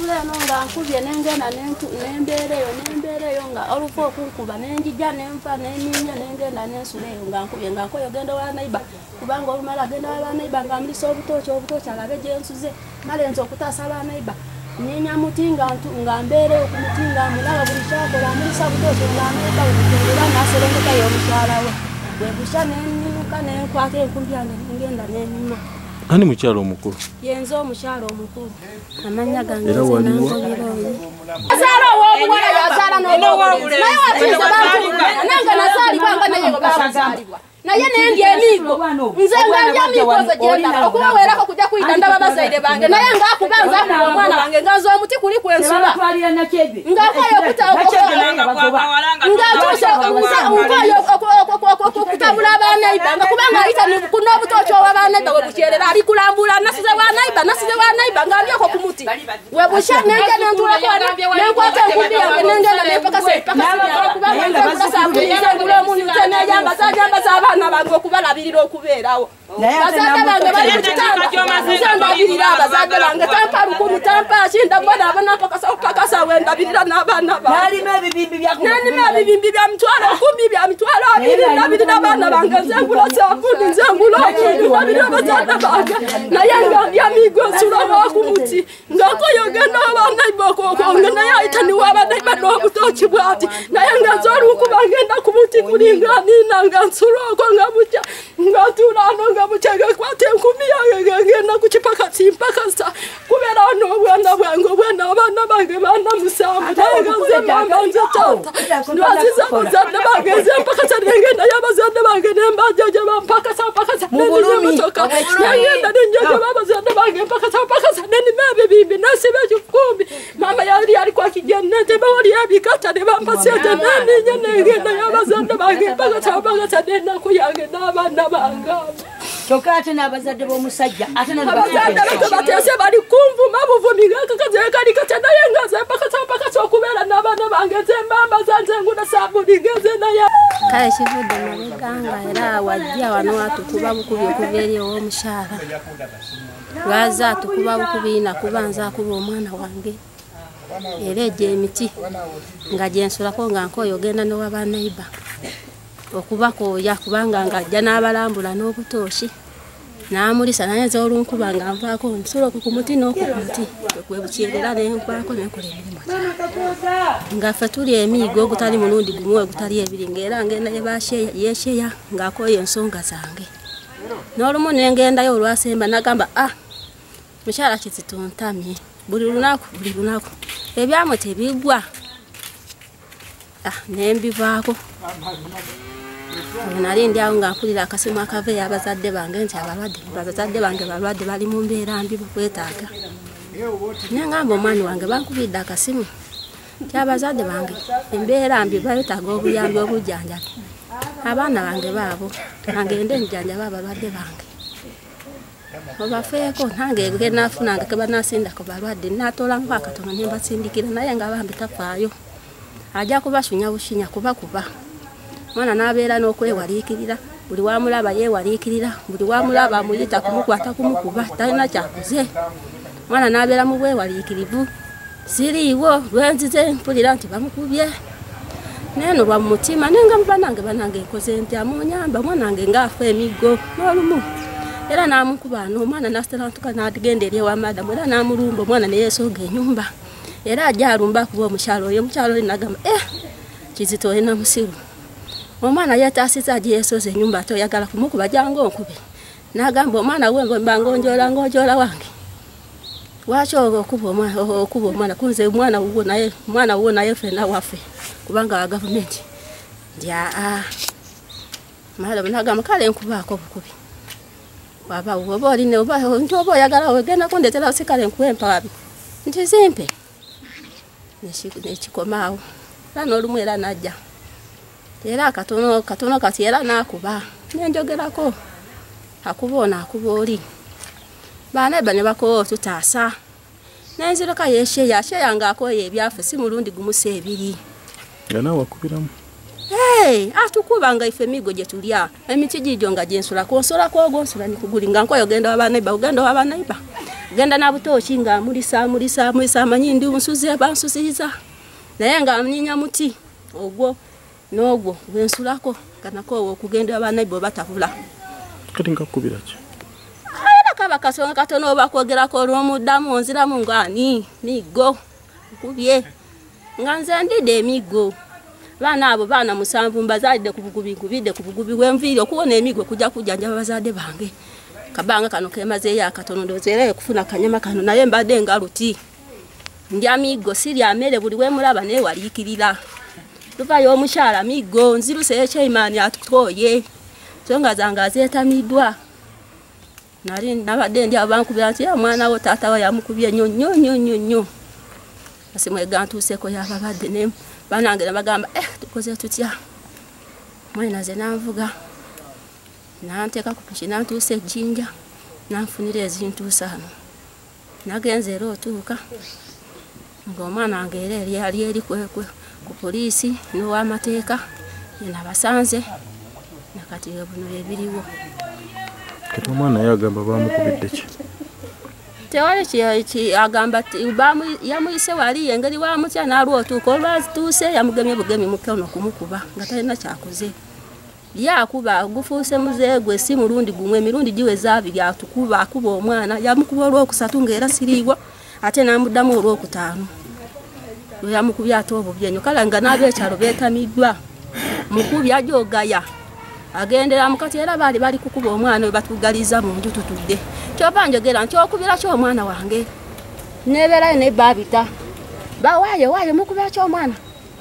nsula nonga nkubye nengena nembereyo nga olufa okunkuba nenjija nemfa neninya nengenda nensuleyo nga nkubye nga nkoyo genda wa naiba kubanga olumala genda wa naiba nga mlisa obutoki alabe gyensuze malenzo okutasa ba naiba ninya mutinga nga mbereyo ku mutinga mulaba buli kyakola mlisa butoki nga naiba ubutera naserengeka yo mukyala we bwebusha neninuka nenkwata enkumbi yange ngenda nenima. Ani mukyalo omukulu? Yenzo omukyalo omukulu. Amanya gange era waliwo. Azala wobuwala yazala n'obulezi. Naye watiza bantu. Nanga nazalibwa nga naye bazalibwa. Naye nendi emigo. Nze nganja migozo gyenda. Okubawerako kujja kuyita ndaba bazaire bange. Naye ngakubanza ku omwana wange ngazo omuti kuli kwensula. Ngakoyo okutabula abaana ibanga kubanga ayita kunobutoki obw'abaana ibba webukyerera ali kulambula nasize wa naiba nga abyeko ku muti webusha nenge nentulako nenkwata enkumbi yange nengenda nempakasa kubanga nzengula omuntu nze nejambaza abaana bange okubalabirira okubeerawo bazadde bange bali mu kitanda nze ndabirira abazadde bange tampa lukumi tampa kinda mbona abana pakasa wendabirira n'abaana bange nanima ebibimbi bya mitwalo 10 bya mitwalo 2 ndabirira abaana bange nzengula sabuni nzengula omuntu ndabirira abazadde bange naye ngambya migo nsula wakumuti ngakoyogenda abaana ibokokonge naye ayitaniwa abaana iba n'obutoki bwati naye ngazoli ukuba ngenda ku muti kulinga nina nga nsuloko nga butya ngatulano nga butyage kwata enkumi yange ngenda ku kipakasi mpakasa kubeera n'obwana bwange obwana abaana bange baana musanvu naye nga nze mama nze taata ndwaziza abazadde bange nze mpakasa nengenda y'abazadde bange nembaja gye bampakasa nenimotoka nengenda nenjaja babazadde bange mpakasa nenima ebibimbi nesiba ekikumbi mama yali kwa kijennete bawali ebikata ne bampasete neninya nengenda y'abazadde bange mpakasa nenaku yange n'abaana bange Chokate na abazadde b'omusajja ate abazadde batese bali kumvuma buvumi kakaze katenda yengaze mpakasa okubeera n'abaana bange zembamba zanze nguna sabuni ngeze naye kale kivudde mabeganga era wajja wano atukuba bukubi okuva eri ow'omukyala lwaza atukuba bukubiina kubanza akuba omwana wange era ejja emiti nga gyensulako nga nkoyo ogenda n'owa neighbor okubakooya kubanga ng'ajja n'abalambula n'obutooshi n'amulisa naye nze olunkuba nga nvaako nsuloku ku muti n'okumuti kwebukyerera nenkwako nenkola emirimu nga ffe tuli emiigo ogutali mulundi gumu ogutali ebiri ng'era ngenda yesheya ng'akooya ensonga zange n'olumu nengendayo olwasemba nagamba mukyala Kizito ntamye buli lunaku ebyamu tebigwa nembivaako nali ndi awo nga mpulira akasimu akava ey'abazadde bange nti abazadde bange balwadde bali mu mbeera mbi bukwetaaga naye ngamba omwani wange bankubidde akasimu nti abazadde bange embeera mbi beetaaga obuyambi obujjanjabi abaana bange baabo ngende njjanjaba abalwadde bange obafeeko nange genaafunanga ke banaasindako balwadde naatoolanga akatono ne mbasindikira naye nga bambi tafaayo ajja kubashunya bushinya kuba mwana n'abeera n'okwewaliikirira buli wamulaba yeewaliikirira buli wamulaba amuyita kumukwata kumukuba talina kyakuze mwana n'abeera mu bwewaliikirivu siriiwo lwenzize mpulira nti bamukubye nenobwa mu mutima nengamba banange nkoze ntya munyamba mwanange ngaafa emigo n'olumu era n'amukuba n'omwana n'asitalantuka n'agenda eri ewa madamu era n'amulumba omwana neyeesooga ennyumba era ajja alumba kuba omukyalo oyo omukyalo oli nagamba Kizito olina musiru omwana yataasiza ajeesoza ennyumba ate oyagala kumukuba jangu onkube nagamba omwana we mbanga onjoola wange lwaki okuba omwana kunze omwana wuwo naye ffenna waffe kubanga wa gavumenti ndi madamu nagamba kale nkubaako bukubi waba oba oline nti oba oyagala ogenda kundetera osikale nkuwempa wabi nti zimpe nekikomaawo era n'olumu era najja era katono kati era n'akuba nenjogerako akuba oli baana ne bakoowa tutaasa nenzireka yesheya ng'akooya ebyaffe si mulundi gumusa ebiri nga naawe wakubiramu atukuba nga ife emigo gye tulya emiti gijjo nga gyensulako nsolako ogonsula nikuguli nga nkoyo ogenda wa neighbor genda na butoki nga mulisa amanyi ndi unsuze bansuziza naye nga mnyinya muti ogwo n'ogwo gwensulako kanako okugenda abana ibo batavula kati ngakubira ki era kaba kasonga katono bakogerako olw'omuddamu onziramu ngani migo kubye nga nze ndide emigo bana abo bana musanvu mbazadde kubugubi wemviri okuwona emigo kujja njaba bazadde bange kabanga kano kemaze ya katono ndozere kufuna kanyama kano naye mbadde ngaluti ndi amigo siri amere buli we mulaba ne walikirira luvayo omukyala migo nziruse ekyimani atutoye songa zanga zetamidwa nali nabadde ndi abankubira nti mwana wo tata wa yamukubye nnyo asimwe gantuseko yababadde ne banange bagamba tukoze tutya mwana ze nanvuga nanteka ku piki nantuse ejjinja nanfunira ezintuusa hano nagenze era otuuka ng'omwana wange era yali eri ku poliisi n'ow'amateeka yena basanze nakati buno ebiriwo kati omwana yagamba bamukubidde ki tewali agamba yamuyise wali engeri wamutya nalwo otuuka olwatuuse yamugemye bugemi mukono kumukuba nga talina kyakoze yakuba gufuuse muzeegwe si mulundi gumwe emirundi giweza abiri akuba omwana yamukuba olwokusatu ng'era siriiwa ate namuddamu olwokutaano yamukubya ate obubyenyo kale nga n'abeekyalo beetamiddwa mukubi ajogaya agendera mukati era bali kukuba omwana we batugaliza mu nju tutudde kyova njogera nti okubira ky'omwana wange nebeerayo ne babita waaye mukubira ky'omwana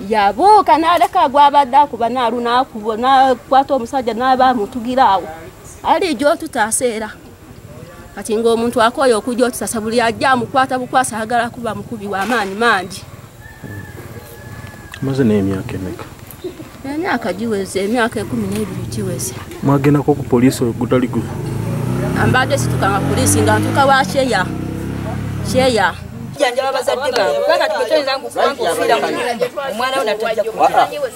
yabuuka n'aleka gwabadde akuba naalunakubo nakwata omusajja n'abamutugira awo ali gy'otutaaseera kati ng'omuntu akoye okujja otusasa buli ajja amukwata bukwasa agala kuba mukubi w'amaanyi mangi maze n'emyaka emeka emyaka giweze emyaka 12 giweze mwagendako ku poliisi ogutali gu ambadde situkanga polisi nga ntuka wa cheya janjaba bazadde baabwe kubanga tukotoyinza nkufiira mu nyumba omwana we natajja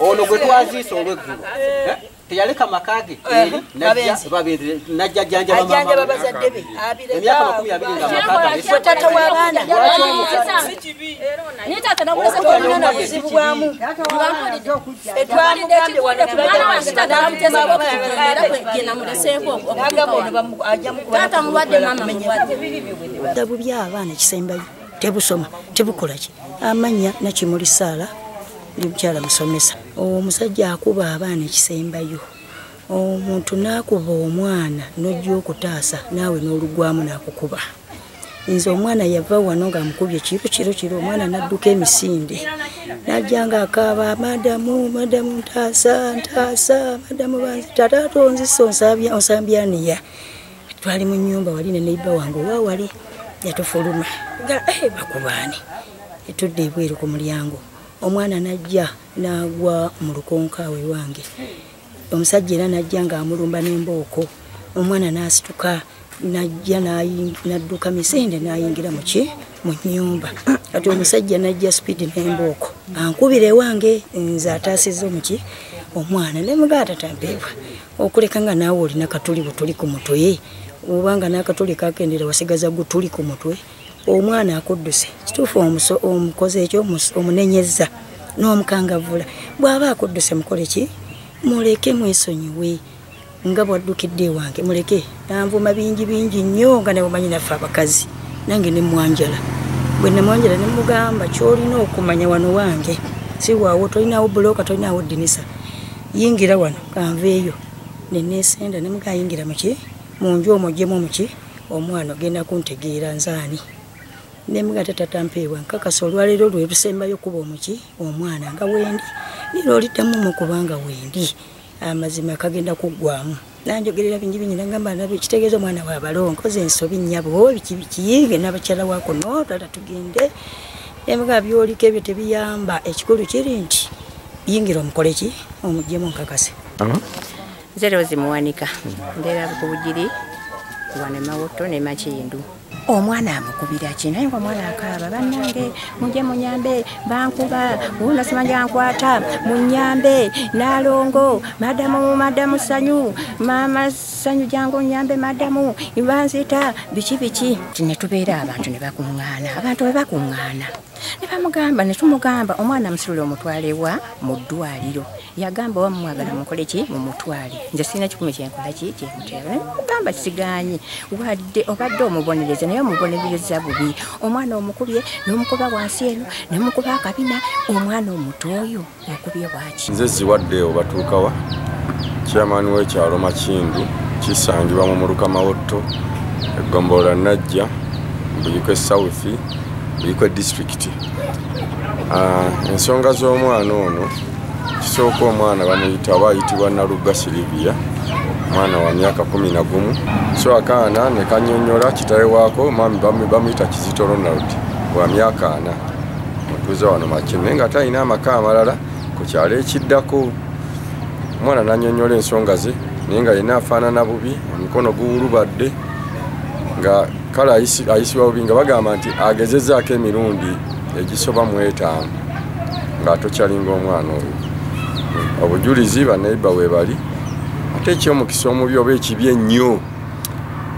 ono gwe twaziisa olw'eggulu teyaleka makage najja janjaba bazadde be emyaka 20 nga makage tata w'abaana ni tata nakulesa kunyona na buzibu bwamu etwamugambye wano tata mulwadde mama mulwadde dabu by'abaana kisembayo tebusoma tebukola ki amanya nakimuli Saala ndi mukyala musomesa omusajja akuba abaana ekisembayo omuntu nakuba omwana nojja okutaasa naawe n'olugwamu nakukuba nze omwana yava wano ng'amukubye kiro omwana nadduka emisinde najjanga akaaba madamu ntaasa madamu banzi tata tonzisa onsambyaniya twali mu nnyumba wali ne neiba wange owawali yatufuluma bakubaani etudde ebweru ku mulyango omwana najja nagwa mu lukonkawe wange omusajja era najja ng'amulumba n'embooko omwana n'asituka najja nadduka misinde n'ayingira mu nnyumba kati omusajja najja speedi n'embooko ankubire wange nze ataasizza omwana nemugaata tampeebwa okuleka nga naawe olina katuli butuli ku mutwe obanga n'akatuli kakendera wasigaza gutuli ku mutwe omwana akudduse kituufu omukoze ekyo omunenyeza n'omukangavula bw'aba akudduse mukole ki muleke mwesonyiwe nga bwaddukidde wange muleke nanvuma bingi nnyo nga nabumanyi naffe abakazi nange nemwanjala bwe namwanjala nemugamba kyolina okumanya wano wange si waawo tolinawo buloka tolinawo dinisa yingira wano kanveeyo nenesenda nemugayingira muki munju omujjemu muki omwana ogenda kuntegeera nzaani nemuga tatampeebwa nkakasa olwaleero lwerusembayo kuba omuki omwana nga wendi niro oliddamu mukubanga wendi amazima kagenda kuggwamu nanjogerera bingi nagamba nabyo kitegeeza omwana waabalo nkoze ensobi nnyabo bikiyinge n'abakyala wako notala tugende nemuga byoliko ebyo tebiyamba ekikulu kiri nti yingira omukole ki omujjemu nkakase Nze Rose Muwanika mbeera ku Bugiri wane Mawoto ne Makindu omwana amukubira ki naye omwana akaaba bannange muje munyambe bankuba uno simanja nkwata munyambe nalongo madamu sanyu mama sanyu jangu nyambe madamu ibanzita biki netubeera abantu ne bakuŋŋaana ne bamugamba ne tumugamba omwana musirule omutwalewa mu ddwaliro yagamba wamwagala mukole ki mu mutwale nze sina kikumi kyenkola ki kyemutera mugamba kisiganye obadde omubonereza naye omubonereza bubi omwana omukubye n'omukuba wansi eno nemukuba akabina omwana omutoyo okubye bwaki nze ziwadde obatuukawa chairman w'ekyalo Makindu kisangibwa mu Mulukamawotto Eggombolola Najja Buyikwe South Buyikwe District. Ensonga z'omwana ono kisooka omwana bamuyita bayitibwa Nalugga Silivia mwana wa myaka 11 so akaana ne kanyonyola kitawe waako mami bamuyita Kizito Ronald wa myaka 4 mutuuze wano Makindu nga talina amaka amalala ku kyalo ekiddako omwana nanyonyola ensonga ze naye nga yena afaanana bubi omukono guwulubadde nga kale ayisibwa bubi nga bagamba nti agezezzaako emirundi egisoba mu 5 nga tokyalinga omwana oyo obujulizi baneiba we bali ate ekyomukisa omubi oba ekibi ennyo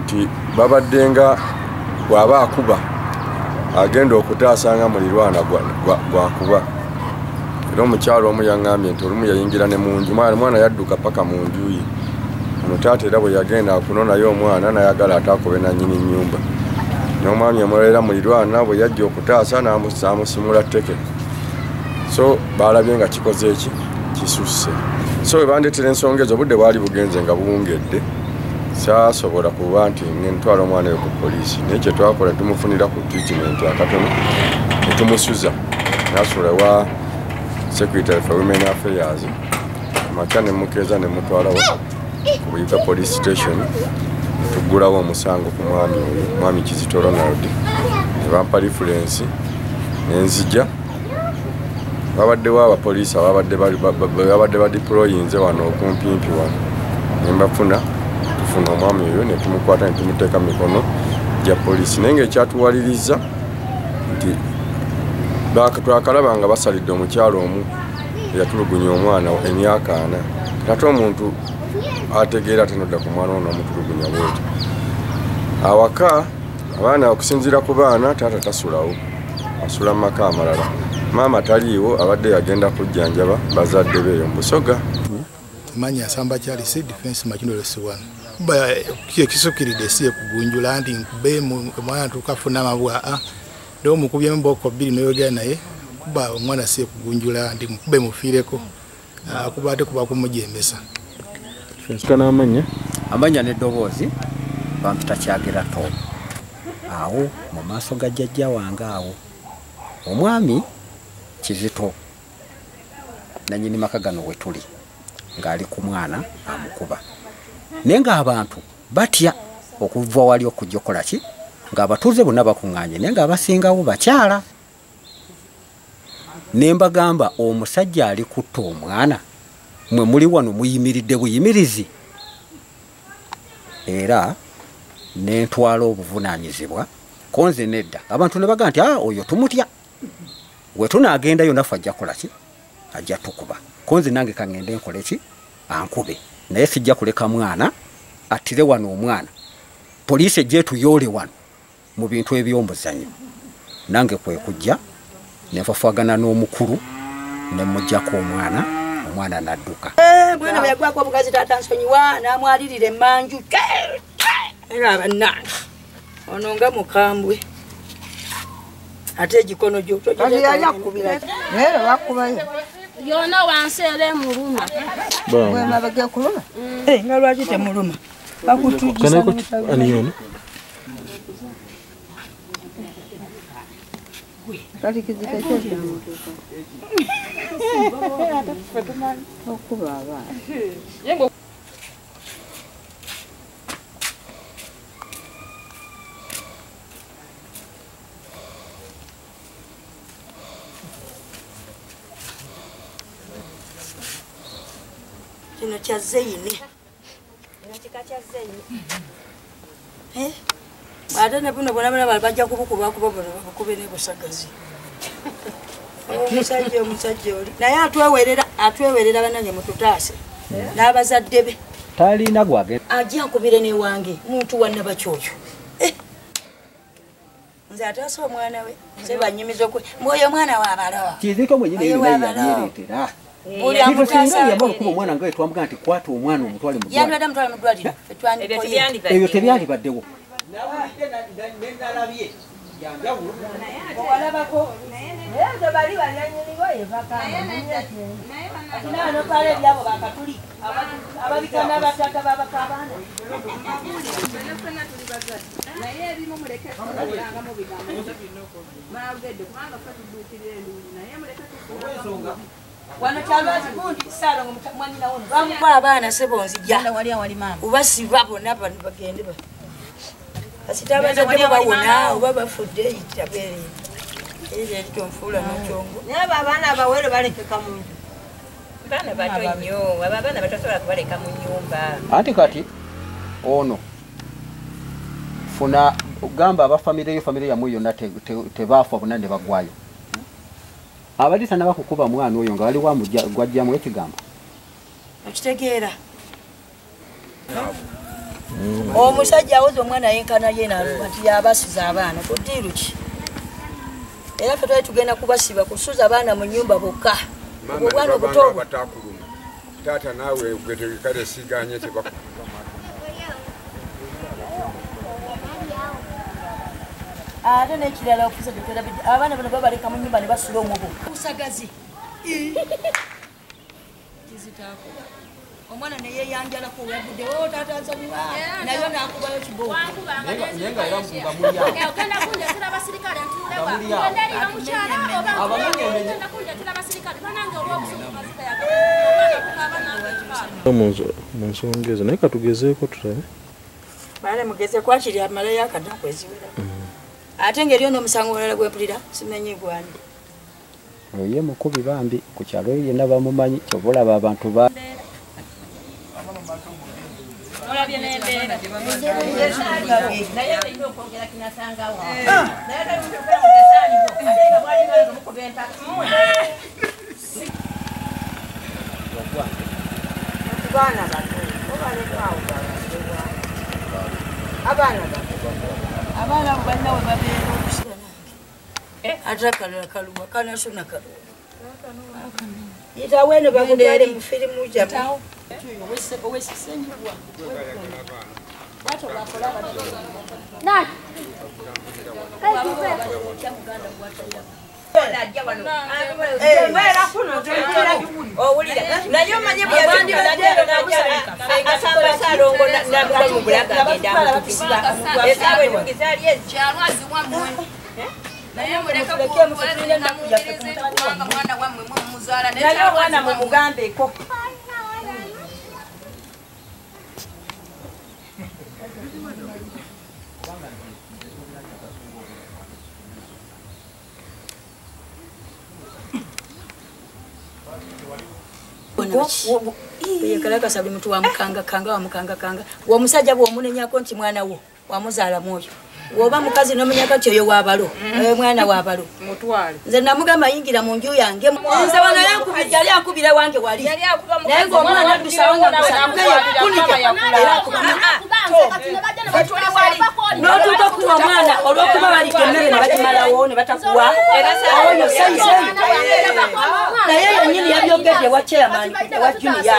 nti babadde nga bw'aba akuba agenda okutaasa nga mulirwana gwakuba era omukyalo omu yaŋŋambye nti olumu yayingira ne mu nju mwana yadduka paka mu nju ye ono taata era bwe yagenda akunonayo omwana nayagala atakobe na nnyini nnyumba n'omwami omulera mulirwana bwe yajja okutaasa n'amusimula tteke so baalabye nga kikoze eki kisusse so bwe bandeetera ensonga ezo obudde bwali bugenze nga buwungedde saasobola kuba nti ntwala omwana oyo ku poliisi naye kye twakola tumufunira ku treatment akatono ne tumusuza n'asula wa Secretary for Women Affairs amakya ne mukeeza ne mutwalawo ku Buyika Police Station tuggulawo omusango ku mwami oyo mwami Kizito Ronald ne bampa reference n'enzija babaddewo abapoliisi ababadde badeployinze wano okumpimpi wano ne mbafuna tufuna omwami oyo ne tumukwata ne tumuteeka mikono gya poliisi naye ng'ekyatuwaliriza nti twakalaba nga basalidde omukyalo omu eyatulugunya omwana emyaka 4 ate omuntu ategeera tenodda ku mwana ono omutulugunya bwetyo awaka abaana okusinziira ku baana taata tasulawo asula mu maka amalala maama taliiwo abadde yagenda kujjanjaba bazadde beeyo mu Busoga manya asamba Charles Defense Makindu Lesiwana kuba kisukkiridde si kugunjula nti nkube omwana tukafuna amabwa ndo mukubye mboko 2 noyogera naye kuba omwana si kugunjula ndi mukube mufiireko kuba ate kuba kumujembesa kana amanya n'eddoboozi bampita Kyagera to awo mu maaso ga jjajja wange awo omwami Kizito nanyini maka gano wetuli ng'ali ku mwana amukuba naye ng'abantu batya okuva wali okujja okukola ki ng'abatuuze bonna bakuŋŋaanye naye ng'abasingawo bakyala ne mbagamba omusajja ali kutta omwana mwe muli wano muyimiridde buyimirizi era n'entwala obuvunaanyizibwa konze nedda abantu ne bagamba nti oyo tumutya we tunaagendayo naffe ajja kukola ki ajja tukuba konze nange kaŋŋende nkole ki ankube naye sijja kuleka mwana attire wano omwana poliisi ejje tuyoole wano mu bintu eby'omuzannyo nange kwe kujja ne nfafaagana n'omukulu ne mujjako omwana n'adduka mwana bwe yagwako obugazi taata nsonyiwa n'amwalirira emmanju era bannange ono nga mukambwe ate egikono gyo togyakubira era bakubayo yona wansi era emuluma bwemabage kuluma nga lwaki temuluma bakutujisa aniyono kati kizika kyekimu okuba abaana kino kya zeyini ate ne buno bona bajja kubukuba bakube ne busagazi omusajja oli naye atwewerera banange mututaase n'abazadde be talina gwage ajja nkubire newange muntu wanna bakyoyo nze ataasa omwana we nze banyumiza mwoyo omwana wabalawa kiziko mwenyine yereetera buli amutaasa kuba omwana nga twambuga nti kwata omwana omutwale mu yandwada mutwale mu ddwaliro ebyo tebyalibaddewo owalabako naye nze bali banyanyiriwo yevakaano pale ebyabo bakatuli ababikana bataka babakabaana naye ebimu muleke kulanga mu bigambo maagedde kubanga ffe tudduukirira endungi naye muleke wano kyalwazi gundi saalongo mwanyina wono bamukola abaana sebonzija ubasiba bonna bano bagende kasitaabazadde bawona oba bafudde itabeere era eritonfuula nokyongo naye abo abaana abawere balekeka mu nju baana bato nnyo abo abaana batasobola kubaleka mu nnyumba anti kati ono funa gamba abafamire yamwe yonna tebaafa bonna ne bagwayo abadisa nabakukuba mwana oyo nga wali gwajjamu ekigambo okitegeera omusajja awoza omwana yenkana ye naluba nti yabasiza abaana kudiiru ki era ffe twali tugenda kubasiba kusuza abaana mu nnyumba bokka obwana obutobo taata naawe gwetekale siganye tebak ate nekirala okuza teterabidde abaana bano babaleka mu nnyumba ne basula omubo kusagazi kizitaako omwana neyeyanjalako yaguddewo tatanzaniwa nayo nakubayo kibooko mu nsonga ezo naye katugezeeko tulabe bale mugeze kwakiri amalayo akadnaku eziwera ate ngeri ono omusango mulala gwempulira simenyi gwani oye mukubi bambi ku kyalo yenna bamumanyi kyova olaba abantu ba olabye n'embeera naye alina okwogera kinasangawo naye tamugesaanigo ate nga bwalimaga mukuba empaka baana bato obalekaawo abaana bato abaana abo balina we babeera okusira nange ate akalala kaluwa kanasona kaluwa yitawene bakudaire mu firimu jamu owesisenyiwa naye omanye byaasaalongo namubulaga agenda naye muleke namuyigirize kubanga mwana wammwe mumuzaala naye omwana mumugambeko yekalakasa buli muntu wamukangakanga womusajja bwomunenyako nti mwana wo wamuzaala mwoyo woba mukazi nomenyako nti oyo wabalo mwana wabalo nze namugamba yingira mu nju yange nze wano yali ankubira wange wali naye ngaomwana adusawanga notuuka kuwa omwana olwokuba baliko emmere ne bagimalawo ne batakuwa oyo sayizeyo naye yennyini yabyogedde wa chairman wa juniya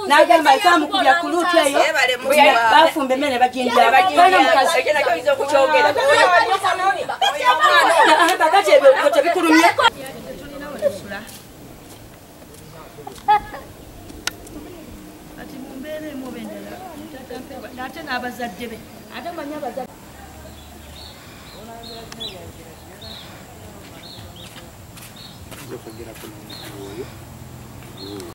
n'agamba ekamukubya ku luuti eyo bafumba emmere ne bagindira bana mukazi kakati ebyo tebikulumye ati mumbeera emu obendera ate n'abazadde be ate manyi abazadde